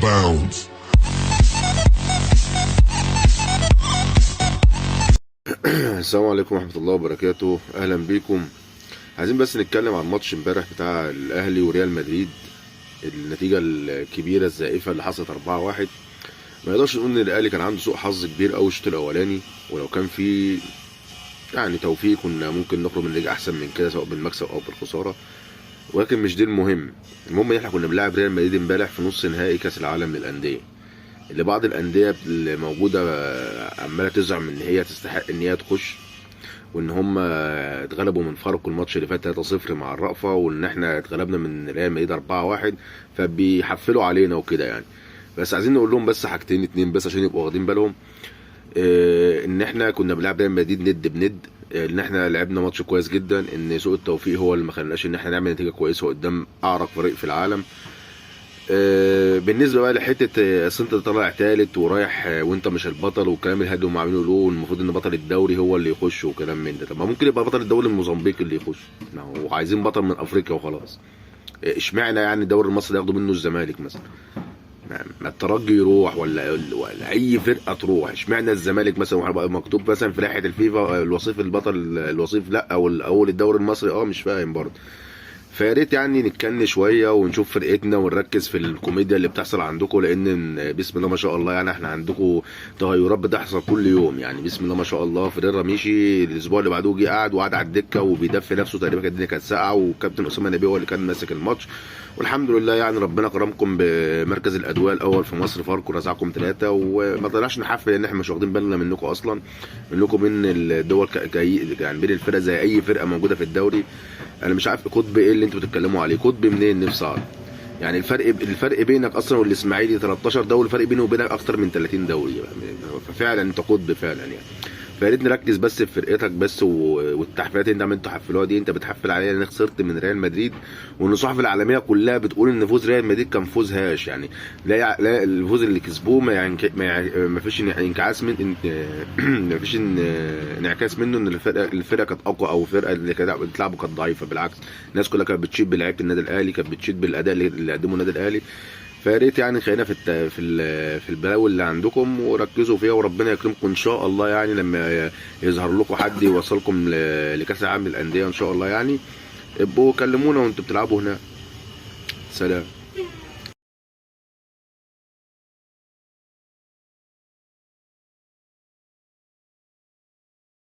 bounds. السلام عليكم ورحمة الله وبركاته، أهلا بيكم. عايزين بس نتكلم عن ماتش امبارح بتاع الأهلي وريال مدريد، النتيجة الكبيرة الزائفة اللي حصلت 4-1. ما نقدرش نقول إن الأهلي كان عنده سوء حظ كبير أوي الشوط الأولاني، ولو كان في يعني توفيق كنا ممكن نخرج من نتيجة أحسن من كده سواء بالمكسب أو بالخسارة، ولكن مش دي المهم. المهم إن إحنا كنا بنلعب ريال مدريد امبارح في نص نهائي كأس العالم للأندية، اللي بعض الأندية اللي موجودة عمالة تزعم إن هي تستحق إن هي تخش، وان هم اتغلبوا من فاركو الماتش اللي فات 3-0 مع الرأفة، وان احنا اتغلبنا من ريال مدريد 4-1، فبيحفلوا علينا وكده يعني. بس عايزين نقول لهم بس حاجتين اتنين بس عشان يبقوا واخدين بالهم. ان احنا كنا بنلعب ريال مدريد ند بند، ان احنا لعبنا ماتش كويس جدا، ان سوء التوفيق هو اللي ما خلناش ان احنا نعمل نتيجه كويسه قدام اعرق فريق في العالم. بالنسبه بقى لحته اصل انت طالع تالت ورايح وانت مش البطل والكلام الهادي اللي هم عاملينه له، المفروض ان بطل الدوري هو اللي يخش وكلام من ده. طب ما ممكن يبقى بطل الدوري الموزمبيق اللي يخش، ما هو عايزين بطل من افريقيا وخلاص. اشمعنى يعني الدوري المصري ياخدوا منه الزمالك مثلا؟ ما الترجي يروح ولا اي فرقه تروح، اشمعنى الزمالك مثلا؟ وهيبقى مكتوب مثلا في لائحه الفيفا الوصيف البطل الوصيف لا، او اول الدوري المصري مش فاهم برضه. فيا ريت يعني نتكلم شويه ونشوف فرقتنا ونركز في الكوميديا اللي بتحصل عندكم، لان بسم الله ما شاء الله يعني احنا عندكم تغيرات بتحصل كل يوم. يعني بسم الله ما شاء الله، فريرا مشي، الاسبوع اللي بعده جه وقعد على الدكه وبيدفي نفسه تقريبا، كانت الدنيا كانت ساقعه، وكابتن اسامه نبيه هو اللي كان ماسك الماتش. والحمد لله يعني ربنا كرمكم بمركز الادويه الاول في مصر، فاركو رزعكم 3، وما طلعش نحفل لان احنا مش واخدين بالنا منكم اصلا، منكم من الدول يعني بين الفرق زي اي فرقه موجوده في الدوري. انا مش عارف قطب ايه اللي انتوا بتتكلموا عليه، قطب منين؟ نفسي اعرف. يعني الفرق بينك اصلا والاسماعيلي 13 دوري، الفرق بينه وبينك اكتر من 30 دوري، ففعلا انت قطب فعلا يعني. فيا ريت نركز بس في فرقتك بس، والتحفيلات اللي انت عمال تحفلوها دي، انت بتحفل عليها ان خسرت من ريال مدريد، وان الصحف العالميه كلها بتقول ان فوز ريال مدريد كان فوز هاش. يعني لا الفوز اللي كسبوه ما فيش انعكاس من ما فيش انعكاس منه ان الفرقه كانت اقوى، او الفرقه اللي كانت بتلعبوا كانت ضعيفه. بالعكس، الناس كلها كانت بتشيد بلعيبه النادي الاهلي، كانت بتشيد بالاداء اللي قدمه النادي الاهلي. فيا ريت يعني خلينا في البلاوي اللي عندكم وركزوا فيها، وربنا يكرمكم ان شاء الله. يعني لما يظهر لكم حد يوصلكم لكاس العالم للانديه ان شاء الله، يعني ابقوا كلمونا وانتوا بتلعبوا هنا. سلام.